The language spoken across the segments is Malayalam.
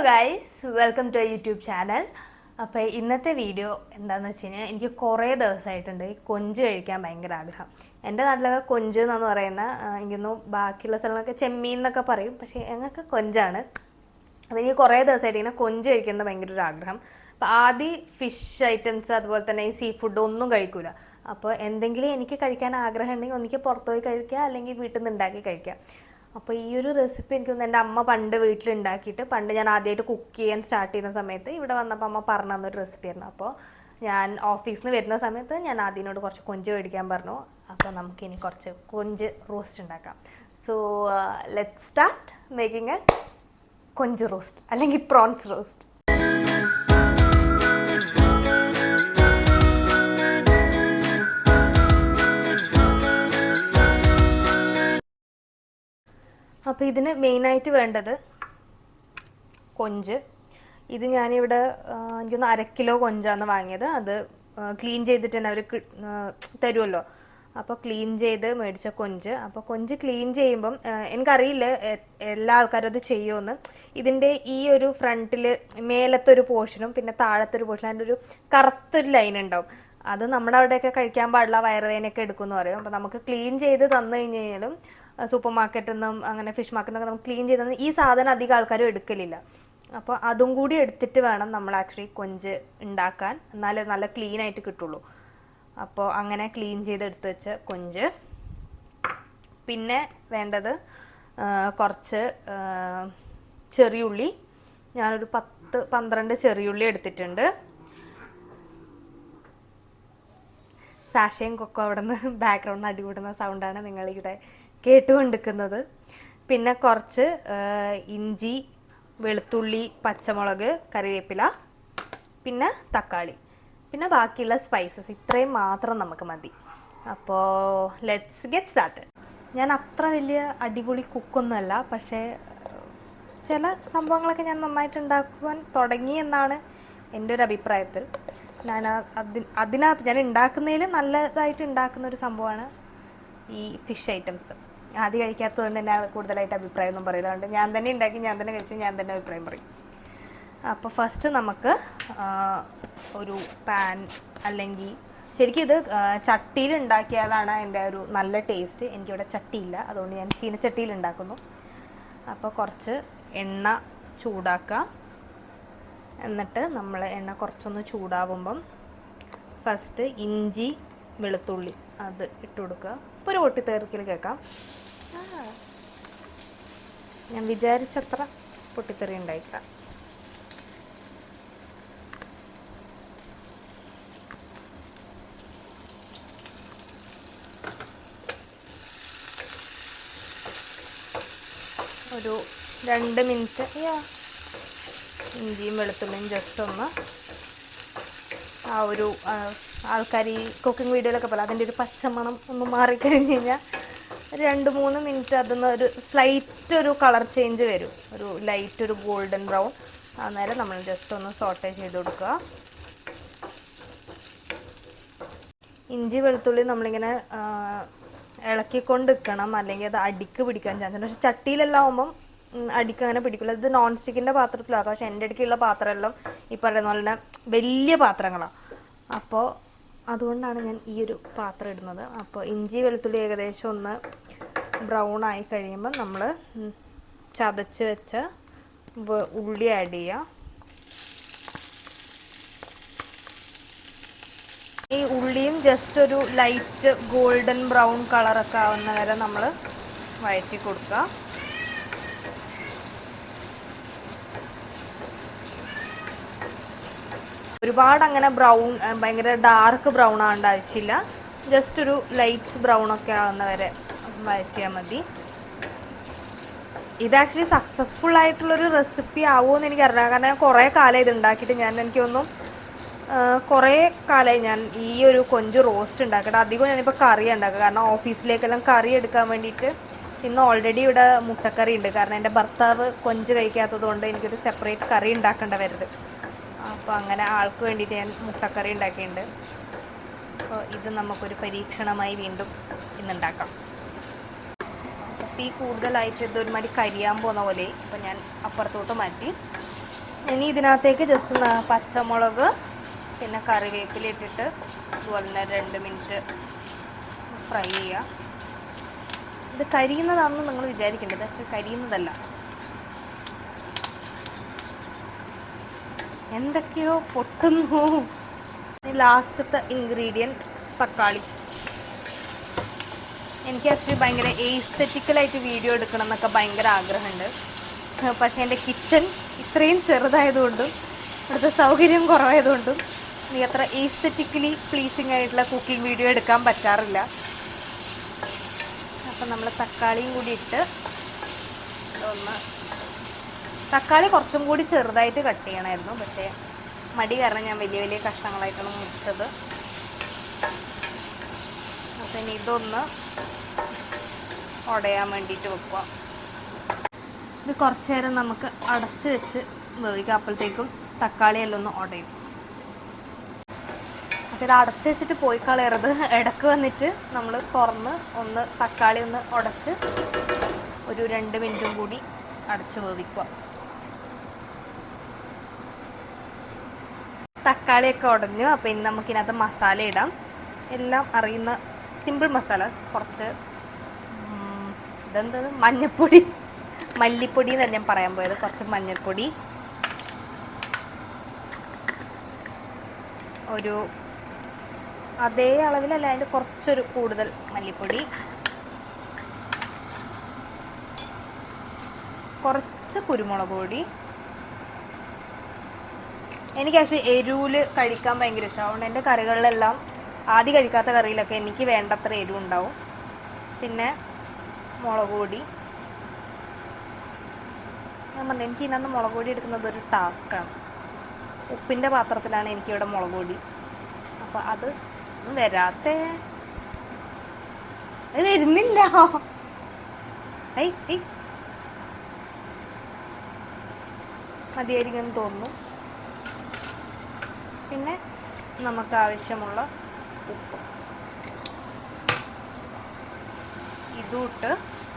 Guys, welcome to YouTube channel. അപ്പോൾ ഇന്നത്തെ വീഡിയോ എന്താണെന്ന് വെച്ച് കഴിഞ്ഞാൽ, എനിക്ക് കുറേ ദിവസമായിട്ടുണ്ട് ഈ കൊഞ്ച് കഴിക്കാൻ ഭയങ്കര ആഗ്രഹം. എൻ്റെ നാട്ടിലൊക്കെ കൊഞ്ച് എന്ന് പറയുന്ന എനിക്കൊന്നു ബാക്കിയുള്ള സ്ഥലങ്ങളൊക്കെ ചെമ്മീൻ എന്നൊക്കെ പറയും, പക്ഷേ ഞങ്ങൾക്ക് കൊഞ്ചാണ്. അപ്പോൾ എനിക്ക് കുറേ ദിവസമായിട്ട് ഇങ്ങനെ കൊഞ്ച് കഴിക്കുന്നത് ഭയങ്കര ഒരു ആഗ്രഹം. അപ്പോൾ ആദ്യം ഫിഷ് ഐറ്റംസ് അതുപോലെ തന്നെ ഈ സീ ഫുഡ് ഒന്നും കഴിക്കില്ല. അപ്പോൾ എന്തെങ്കിലും എനിക്ക് കഴിക്കാൻ ആഗ്രഹം ഉണ്ടെങ്കിൽ ഒന്നിക്ക് പുറത്തുപോയി കഴിക്കുക, അല്ലെങ്കിൽ വീട്ടിൽ നിന്ന് ഉണ്ടാക്കി കഴിക്കുക. അപ്പോൾ ഈ ഒരു റെസിപ്പി എനിക്കൊന്ന് എൻ്റെ അമ്മ പണ്ട് വീട്ടിലുണ്ടാക്കിയിട്ട്, പണ്ട് ഞാൻ ആദ്യമായിട്ട് കുക്ക് ചെയ്യാൻ സ്റ്റാർട്ട് ചെയ്യുന്ന സമയത്ത് ഇവിടെ വന്നപ്പോൾ അമ്മ പറഞ്ഞു തന്നൊരു റെസിപ്പിയായിരുന്നു. അപ്പോൾ ഞാൻ ഓഫീസിൽ നിന്ന് വരുന്ന സമയത്ത് ഞാൻ ആദ്യനോട് കുറച്ച് കൊഞ്ച് മേടിക്കാൻ പറഞ്ഞു. അപ്പോൾ നമുക്കിനി കുറച്ച് കൊഞ്ച് റോസ്റ്റ് ഉണ്ടാക്കാം. So let's start making A കൊഞ്ച് റോസ്റ്റ് അല്ലെങ്കിൽ പ്രോൺസ് റോസ്റ്റ്. അപ്പോൾ ഇതിന് മെയിനായിട്ട് വേണ്ടത് കൊഞ്ച്. ഇത് ഞാനിവിടെ എനിക്കൊന്ന് 1/2 കിലോ കൊഞ്ചാണ് വാങ്ങിയത്. അത് ക്ലീൻ ചെയ്തിട്ട് തന്നെ അവർ തരുമല്ലോ. അപ്പോൾ ക്ലീൻ ചെയ്ത് മേടിച്ച കൊഞ്ച്. അപ്പോൾ കൊഞ്ച് ക്ലീൻ ചെയ്യുമ്പം എനിക്കറിയില്ല എല്ലാ ആൾക്കാരും അത് ചെയ്യുമെന്ന്. ഇതിൻ്റെ ഈ ഒരു ഫ്രണ്ടിൽ മേലത്തൊരു പോർഷനും പിന്നെ താഴത്തൊരു പോർഷനും അതിൻ്റെ ഒരു കറുത്തൊരു ലൈൻ ഉണ്ടാവും. അത് നമ്മുടെ അവിടെയൊക്കെ കഴിക്കാൻ പാടില്ല, വയറുവേദനയൊക്കെ എടുക്കുമെന്ന് പറയും. അപ്പോൾ നമുക്ക് ക്ലീൻ ചെയ്ത് തന്നു കഴിഞ്ഞ് കഴിഞ്ഞാലും സൂപ്പർ മാർക്കറ്റിൽ നിന്നും അങ്ങനെ ഫിഷ് മാർക്കറ്റിൽ നിന്നൊക്കെ നമുക്ക് ക്ലീൻ ചെയ്ത് ഈ സാധനം അധികം ആൾക്കാരും എടുക്കലില്ല. അപ്പോൾ അതും കൂടി എടുത്തിട്ട് വേണം നമ്മൾ ആക്ച്വലി കൊഞ്ച് ഉണ്ടാക്കാൻ, എന്നാലേ നല്ല ക്ലീൻ ആയിട്ട് കിട്ടുള്ളൂ. അപ്പോൾ അങ്ങനെ ക്ലീൻ ചെയ്ത് എടുത്ത് വെച്ച കൊഞ്ച്. പിന്നെ വേണ്ടത് കുറച്ച് ചെറിയുള്ളി. ഞാനൊരു 10-12 ചെറിയുള്ളി എടുത്തിട്ടുണ്ട്. സാഷയും കൊക്കോ അവിടെ നിന്ന് ബാക്ക്ഗ്രൗണ്ടിൽ അടികൂടുന്ന സൗണ്ടാണ് നിങ്ങളിവിടെ കേട്ടുകൊണ്ടിരിക്കുന്നത്. പിന്നെ കുറച്ച് ഇഞ്ചി, വെളുത്തുള്ളി, പച്ചമുളക്, കറിവേപ്പില, പിന്നെ തക്കാളി, പിന്നെ ബാക്കിയുള്ള സ്പൈസസ്. ഇത്രയും മാത്രം നമുക്ക് മതി. അപ്പോൾ ലെറ്റ്സ് ഗെറ്റ് സ്റ്റാർട്ടഡ്. ഞാൻ അത്ര വലിയ അടിപൊളി കുക്കൊന്നുമല്ല, പക്ഷേ ചില സംഭവങ്ങളൊക്കെ ഞാൻ നന്നായിട്ട് ഉണ്ടാക്കുവാൻ തുടങ്ങി എന്നാണ് എൻ്റെ ഒരു അഭിപ്രായത്തിൽ. ഞാൻ അതിനകത്ത് ഞാൻ ഉണ്ടാക്കുന്നതിൽ നല്ലതായിട്ട് ഉണ്ടാക്കുന്ന ഒരു സംഭവമാണ് ഈ ഫിഷ് ഐറ്റംസ്. ആദ്യം കഴിക്കാത്തതുകൊണ്ട് തന്നെ കൂടുതലായിട്ട് അഭിപ്രായം ഒന്നും പറയില്ല. അതുകൊണ്ട് ഞാൻ തന്നെ ഉണ്ടാക്കി, ഞാൻ തന്നെ കഴിച്ച്, ഞാൻ തന്നെ അഭിപ്രായം പറയും. അപ്പോൾ ഫസ്റ്റ് നമുക്ക് ഒരു പാൻ, അല്ലെങ്കിൽ ശരിക്കും ഇത് ചട്ടിയിൽ ഉണ്ടാക്കിയാലാണ് എൻ്റെ ഒരു നല്ല ടേസ്റ്റ്. എനിക്കിവിടെ ചട്ടിയില്ല, അതുകൊണ്ട് ഞാൻ ചീനച്ചട്ടിയിൽ ഉണ്ടാക്കുന്നു. അപ്പോൾ കുറച്ച് എണ്ണ ചൂടാക്കുക. എന്നിട്ട് നമ്മൾ എണ്ണ കുറച്ചൊന്ന് ചൂടാവുമ്പം ഫസ്റ്റ് ഇഞ്ചി, വെളുത്തുള്ളി അത് ഇട്ട് കൊടുക്കുക. ഇപ്പോൾ ഒരു പൊട്ടിത്തെറിക്കൽ കേൾക്കാം. ഞാൻ വിചാരിച്ചത്ര പൊട്ടിത്തെറി ഉണ്ടായിക്കാം. ഒരു 2 മിനിറ്റ് ഇഞ്ചിയും വെളുത്തുള്ളിയും ജസ്റ്റ് ഒന്ന് ആ ഒരു ആൾക്കാർ ഈ കുക്കിംഗ് വീഡിയോയിലൊക്കെ പോലെ അതിൻ്റെ ഒരു പച്ചമണം ഒന്ന് മാറിക്കഴിഞ്ഞ് കഴിഞ്ഞാൽ 2-3 മിനിറ്റ് അതിന്ന് ഒരു സ്ലൈറ്റ് ഒരു കളർ ചേഞ്ച് വരും, ഒരു ലൈറ്റ് ഒരു ഗോൾഡൻ ബ്രൗൺ. അന്നേരം നമ്മൾ ജസ്റ്റ് ഒന്ന് സോട്ടേ ചെയ്ത് കൊടുക്കുക. ഇഞ്ചി വെളുത്തുള്ളി നമ്മളിങ്ങനെ ഇളക്കിക്കൊണ്ട് നിൽക്കണം, അല്ലെങ്കിൽ അത് അടിക്ക് പിടിക്കാൻ ചാൻസ് ഉണ്ട്. പക്ഷെ ചട്ടിയിലെല്ലാം ആകുമ്പം അടിക്ക് അങ്ങനെ പിടിക്കില്ല. ഇത് നോൺ സ്റ്റിക്കിൻ്റെ പാത്രത്തിലാക്കാം. പക്ഷെ എൻ്റെ അടുക്കുള്ള പാത്രമെല്ലാം ഈ പറയുന്ന പോലെ തന്നെ വലിയ പാത്രങ്ങളാണ്. അപ്പോൾ അതുകൊണ്ടാണ് ഞാൻ ഈ ഒരു പാത്രം ഇടുന്നത്. അപ്പോൾ ഇഞ്ചി വെളുത്തുള്ളി ഏകദേശം ഒന്ന് ബ്രൗൺ ആയി കഴിയുമ്പോൾ നമ്മൾ ചതച്ച് വെച്ച ഉള്ളി ആഡ് ചെയ്യുക. ഈ ഉള്ളിയും ജസ്റ്റ് ഒരു ലൈറ്റ് ഗോൾഡൻ ബ്രൗൺ കളറൊക്കെ ആവുന്ന വരെ നമ്മൾ വഴറ്റി കൊടുക്കുക. ഒരുപാട് അങ്ങനെ ബ്രൗൺ, ഭയങ്കര ഡാർക്ക് ബ്രൗൺ ആവേണ്ട ആവശ്യമില്ല. ജസ്റ്റ് ഒരു ലൈറ്റ് ബ്രൗൺ ഒക്കെ ആവുന്ന വരെ വഴറ്റിയാൽ മതി. ഇത് ആക്ച്വലി സക്സസ്ഫുൾ ആയിട്ടുള്ളൊരു റെസിപ്പി ആവുമെന്ന് എനിക്കറിയാം. കാരണം ഞാൻ കുറേ കാലം ഇത് ഉണ്ടാക്കിയിട്ട്, എനിക്കൊന്നും കുറേ കാലമായി ഞാൻ ഈ ഒരു കൊഞ്ച് റോസ്റ്റ് ഉണ്ടാക്കട്ടെ. അധികം ഞാനിപ്പോൾ കറി ഉണ്ടാക്കുക, കാരണം ഓഫീസിലേക്കെല്ലാം കറി എടുക്കാൻ വേണ്ടിയിട്ട്. ഇന്ന് ഓൾറെഡി ഇവിടെ മുട്ടക്കറി ഉണ്ട്, കാരണം എൻ്റെ ഭർത്താവ് കൊഞ്ച് കഴിക്കാത്തത് കൊണ്ട് എനിക്കൊരു സെപ്പറേറ്റ് കറി ഉണ്ടാക്കേണ്ട വരുന്നത്. അപ്പോൾ അങ്ങനെ ആൾക്ക് വേണ്ടിയിട്ട് ഞാൻ മുട്ടക്കറി ഉണ്ടാക്കിയിട്ടുണ്ട്. അപ്പോൾ ഇത് നമുക്കൊരു പരീക്ഷണമായി വീണ്ടും ഇന്നുണ്ടാക്കാം. തീ കൂടുതലായിട്ട് ഇതൊരുമാതിരി കരിയാൻ പോകുന്ന പോലെ. അപ്പോൾ ഞാൻ അപ്പുറത്തോട്ട് മാറ്റി. ഇനി ഇതിനകത്തേക്ക് ജസ്റ്റ് പച്ചമുളക് പിന്നെ കറിവേപ്പില ഇട്ടിട്ട് അതുപോലെ തന്നെ 2 മിനിറ്റ് ഫ്രൈ ചെയ്യുക. ഇത് കരിയുന്നതാണെന്ന് നിങ്ങൾ വിചാരിക്കേണ്ടത്, പക്ഷെ കരിയുന്നതല്ല. എന്തൊക്കെയോ പൊട്ടുന്നു. ലാസ്റ്റത്തെ ഇൻഗ്രീഡിയൻറ്റ് തക്കാളി. എനിക്ക് ആക്ച്വലി ഭയങ്കര എസ്തെറ്റിക്കലായിട്ട് വീഡിയോ എടുക്കണം എന്നൊക്കെ ഭയങ്കര ആഗ്രഹമുണ്ട്. പക്ഷേ എൻ്റെ കിച്ചൺ ഇത്രയും ചെറുതായതുകൊണ്ടും ഇവിടുത്തെ സൗകര്യം കുറവായതുകൊണ്ടും എനിക്ക് അത്ര എസ്തെറ്റിക്കലി പ്ലീസിങ് ആയിട്ടുള്ള കുക്കിംഗ് വീഡിയോ എടുക്കാൻ പറ്റാറില്ല. അപ്പം നമ്മൾ തക്കാളിയും കൂടി ഇട്ട് തക്കാളി കുറച്ചും കൂടി ചെറുതായിട്ട് കട്ട് ചെയ്യണമായിരുന്നു, പക്ഷേ മടി കാരണം ഞാൻ വലിയ വലിയ കഷ്ണങ്ങളായിട്ടാണ് മുറിച്ചത്. അപ്പം ഇനി ഇതൊന്ന് ഉടയാൻ വേണ്ടിയിട്ട് വെക്കുക. ഇത് കുറച്ച് നേരം നമുക്ക് അടച്ച് വെച്ച് വേവിക്കാം. അപ്പോഴത്തേക്കും തക്കാളിയെല്ലാം ഒന്ന് ഉടയും. അപ്പോൾ ഇത് അടച്ച് വെച്ചിട്ട് പോയി കളയരുത്. ഇടയ്ക്ക് വന്നിട്ട് നമ്മൾ തുറന്ന് ഒന്ന് തക്കാളി ഒന്ന് ഉടച്ച് ഒരു 2 മിനിറ്റും കൂടി അടച്ച് വേവിക്കുക. തക്കാളിയൊക്കെ ഉടഞ്ഞു. അപ്പോൾ ഇനി നമുക്കിനകത്ത് മസാല ഇടാം. എല്ലാം അറിയുന്ന സിമ്പിൾ മസാലാസ്. കുറച്ച് ഇതെന്ത് മഞ്ഞൾപ്പൊടി, മല്ലിപ്പൊടി എന്ന് ഞാൻ പറയാൻ പോയത്. കുറച്ച് മഞ്ഞൾപ്പൊടി, ഒരു അതേ അളവിലല്ല, അതിൻ്റെ കുറച്ചൊരു കൂടുതൽ മല്ലിപ്പൊടി, കുറച്ച് കുരുമുളക് പൊടി. എനിക്ക് ആക്ച്വലി എരിവിൽ കഴിക്കാൻ ഭയങ്കര ഇഷ്ടമാണ്. അതുകൊണ്ട് എൻ്റെ കറികളിലെല്ലാം ആദ്യം കഴിക്കാത്ത കറിയിലൊക്കെ എനിക്ക് വേണ്ടത്ര എരിവുണ്ടാവും. പിന്നെ മുളക് പൊടി. ഞാൻ പറഞ്ഞു എനിക്ക് ഇതിനകത്ത് മുളക് പൊടി എടുക്കുന്നത് ഒരു ടാസ്ക്കാണ്. ഉപ്പിൻ്റെ പാത്രത്തിലാണ് എനിക്കിവിടെ മുളക് പൊടി. അപ്പോൾ അത് വരാത്ത വരുന്നില്ല. മതിയായിരിക്കും തോന്നുന്നു. പിന്നെ നമുക്ക് ആവശ്യമുള്ള ഉപ്പ് ഇതുമിട്ട്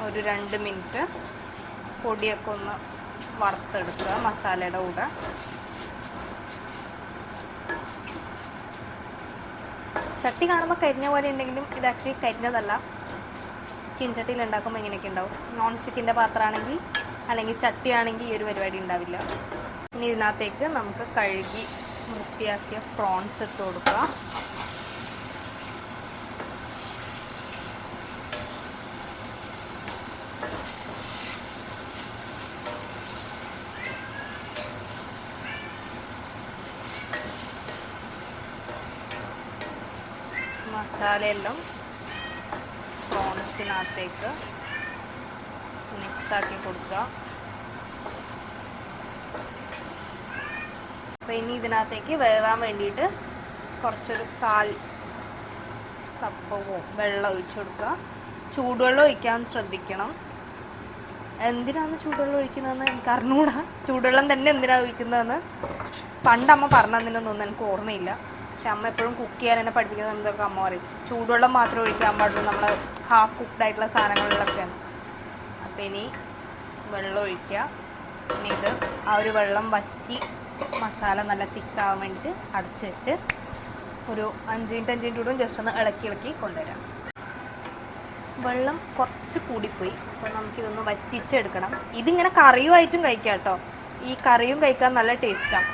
ഒരു 2 മിനിറ്റ് പൊടിയൊക്കെ ഒന്ന് വറുത്തെടുക്കുക മസാലയുടെ കൂടെ. ചട്ടി കാണുമ്പോൾ കരിഞ്ഞ പോലെ ഉണ്ടെങ്കിലും ഇത് ആക്ച്വലി കരിഞ്ഞതല്ല. ചീൻചട്ടിയിൽ ഉണ്ടാക്കുമ്പോൾ ഇങ്ങനെയൊക്കെ ഉണ്ടാവും. നോൺ സ്റ്റിക്കിൻ്റെ പാത്രമാണെങ്കിൽ അല്ലെങ്കിൽ ചട്ടിയാണെങ്കിൽ ഈ ഒരു പരിപാടി ഉണ്ടാവില്ല. ഇനി ഇതിനകത്തേക്ക് നമുക്ക് കഴുകി വൃത്തിയാക്കിയ പ്രോൺസ് ഇട്ട് കൊടുക്കുക. മസാലയെല്ലാം പ്രോൺസിനകത്തേക്ക് മിക്സാക്കി കൊടുക്കുക. അപ്പോൾ ഇനി ഇതിനകത്തേക്ക് വേവാൻ വേണ്ടിയിട്ട് കുറച്ചൊരു 1/4 കപ്പ് വെള്ളം ഒഴിച്ചു കൊടുക്കുക. ചൂടുവെള്ളം ഒഴിക്കാൻ ശ്രദ്ധിക്കണം. എന്തിനാണ് ചൂടുവെള്ളം ഒഴിക്കുന്നതെന്ന് എനിക്ക് അറിഞ്ഞൂടാ. ചൂടുവെള്ളം തന്നെ എന്തിനാണ് ഒഴിക്കുന്നതെന്ന് പണ്ട് അമ്മ പറഞ്ഞതിനൊന്നും എനിക്ക് ഓർമ്മയില്ല. പക്ഷെ അമ്മ എപ്പോഴും കുക്ക് ചെയ്യാൻ എന്നെ പഠിപ്പിക്കുന്നത് എന്തൊക്കെ അമ്മ പറയും, ചൂടുവെള്ളം മാത്രം ഒഴിക്കാൻ പാടുള്ളൂ നമ്മൾ ഹാഫ് കുക്ക്ഡ് ആയിട്ടുള്ള സാധനങ്ങളിലൊക്കെയാണ്. അപ്പം ഇനി വെള്ളം ഒഴിക്കുക. ഇനി ഇത് ആ ഒരു വെള്ളം വറ്റി മസാല നല്ല തിക്കാവാൻ വേണ്ടിയിട്ട് അടച്ച് വെച്ച് ഒരു 5 മിനിറ്റ് കൂടും ജസ്റ്റ് ഒന്ന് ഇളക്കി കൊണ്ടുവരാം. വെള്ളം കുറച്ച് കൂടിപ്പോയി. അപ്പോൾ നമുക്കിതൊന്ന് വറ്റിച്ചെടുക്കണം. ഇതിങ്ങനെ കറിയുമായിട്ടും കഴിക്കാം കേട്ടോ. ഈ കറിയും കഴിക്കാൻ നല്ല ടേസ്റ്റാണ്.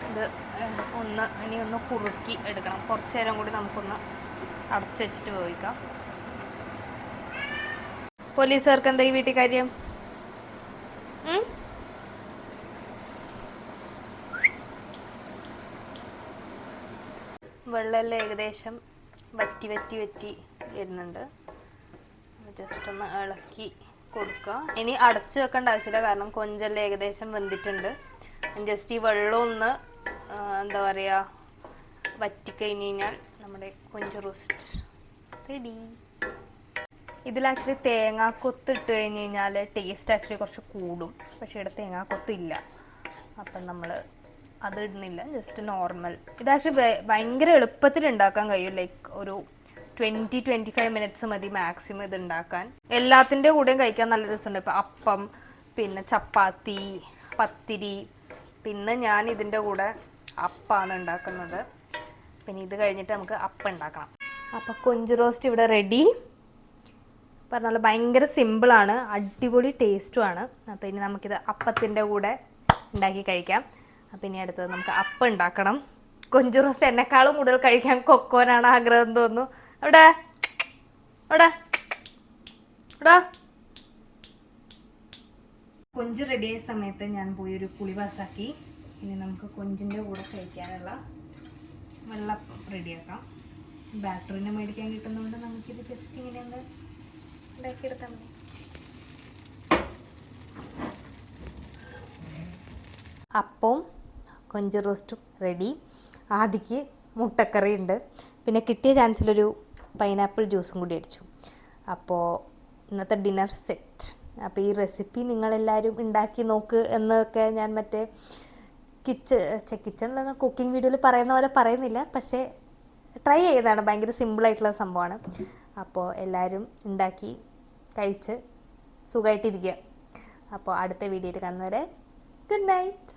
ഇത് ഇനി ഒന്ന് കുറുക്കി എടുക്കണം. കുറച്ച് നേരം കൂടി നമുക്കൊന്ന് അടച്ച് വെച്ചിട്ട് വേവിക്കാം. പോലീസുകാർക്ക് എന്താ ഈ വീട്ടിൽ കാര്യം? വെള്ളമെല്ലാം ഏകദേശം വറ്റി വരുന്നുണ്ട്. ജസ്റ്റ് ഒന്ന് ഇളക്കി കൊടുക്കുക. ഇനി അടച്ചു വെക്കേണ്ട ആവശ്യമില്ല, കാരണം കൊഞ്ചെല്ലാം ഏകദേശം വെന്തിട്ടുണ്ട്. ജസ്റ്റ് ഈ വെള്ളം ഒന്ന് എന്താ പറയുക വറ്റിക്കഴിഞ്ഞ് കഴിഞ്ഞാൽ നമ്മുടെ കൊഞ്ച് റോസ്റ്റ് റെഡി. ഇതിൽ ആക്ച്വലി തേങ്ങാക്കൊത്ത് ഇട്ട് കഴിഞ്ഞ് കഴിഞ്ഞാൽ ടേസ്റ്റ് ആക്ച്വലി കുറച്ച് കൂടും. പക്ഷേ ഇവിടെ തേങ്ങാക്കൊത്തില്ല, അപ്പം നമ്മൾ അത് ഇടുന്നില്ല. Just normal. ഇത് ആക്ച്വലി ഭയങ്കര എളുപ്പത്തിൽ ഉണ്ടാക്കാൻ കഴിയും. ലൈക്ക് ഒരു 20-25 മതി മാക്സിമം ഇത് ഉണ്ടാക്കാൻ. എല്ലാത്തിൻ്റെ കൂടെയും കഴിക്കാൻ നല്ല രസമുണ്ട്. ഇപ്പം അപ്പം, പിന്നെ ചപ്പാത്തി, പത്തിരി. പിന്നെ ഞാൻ ഇതിൻ്റെ കൂടെ അപ്പമാണ് ഉണ്ടാക്കുന്നത്. പിന്നെ ഇത് കഴിഞ്ഞിട്ട് നമുക്ക് അപ്പം ഉണ്ടാക്കണം. അപ്പം കൊഞ്ച് റോസ്റ്റ് ഇവിടെ റെഡി. പറഞ്ഞാൽ ഭയങ്കര സിമ്പിളാണ്, അടിപൊളി ടേസ്റ്റുമാണ്. അപ്പോൾ ഇനി നമുക്കിത് അപ്പത്തിൻ്റെ കൂടെ ഉണ്ടാക്കി കഴിക്കാം. അപ്പം ഇനി അടുത്തത് നമുക്ക് അപ്പം ഉണ്ടാക്കണം. കൊഞ്ച് റോസ്റ്റ് എന്നെക്കാളും കൂടുതൽ കഴിക്കാൻ കൊക്കോനാണ് ആഗ്രഹം തോന്നുന്നു. അവിടെ അവിടെ ഇവിടെ കൊഞ്ച് റെഡിയായ സമയത്ത് ഞാൻ പോയി ഒരു പുളി പാസാക്കി. ഇനി നമുക്ക് കൊഞ്ചിൻ്റെ കൂടെ കഴിക്കാനുള്ള വെള്ളപ്പം റെഡിയാക്കാം. ബാറ്ററിനെ മേടിക്കാൻ കിട്ടുന്നതുകൊണ്ട് നമുക്കിത് ജസ്റ്റ് ഇങ്ങനെ ഒന്ന് ഉണ്ടാക്കിയെടുത്താൽ മതി. അപ്പവും കൊഞ്ച് റോസ്റ്റും റെഡി. ആദിക്ക് മുട്ടക്കറി ഉണ്ട്. പിന്നെ കിട്ടിയ ചാൻസിലൊരു പൈനാപ്പിൾ ജ്യൂസും കൂടി അടിച്ചു. അപ്പോൾ ഇന്നത്തെ ഡിന്നർ സെറ്റ്. അപ്പോൾ ഈ റെസിപ്പി നിങ്ങളെല്ലാവരും ഉണ്ടാക്കി നോക്ക് എന്നൊക്കെ ഞാൻ മറ്റേ കിച്ചണിലെന്ന് കുക്കിംഗ് വീഡിയോയിൽ പറയുന്ന പോലെ പറയുന്നില്ല, പക്ഷേ ട്രൈ ചെയ്തതാണ്. ഭയങ്കര സിമ്പിളായിട്ടുള്ള സംഭവമാണ്. അപ്പോൾ എല്ലാവരും ഉണ്ടാക്കി കഴിച്ച് സുഖമായിട്ടിരിക്കുക. അപ്പോൾ അടുത്ത വീഡിയോയിൽ കാണുന്നവരെ ഗുഡ് നൈറ്റ്.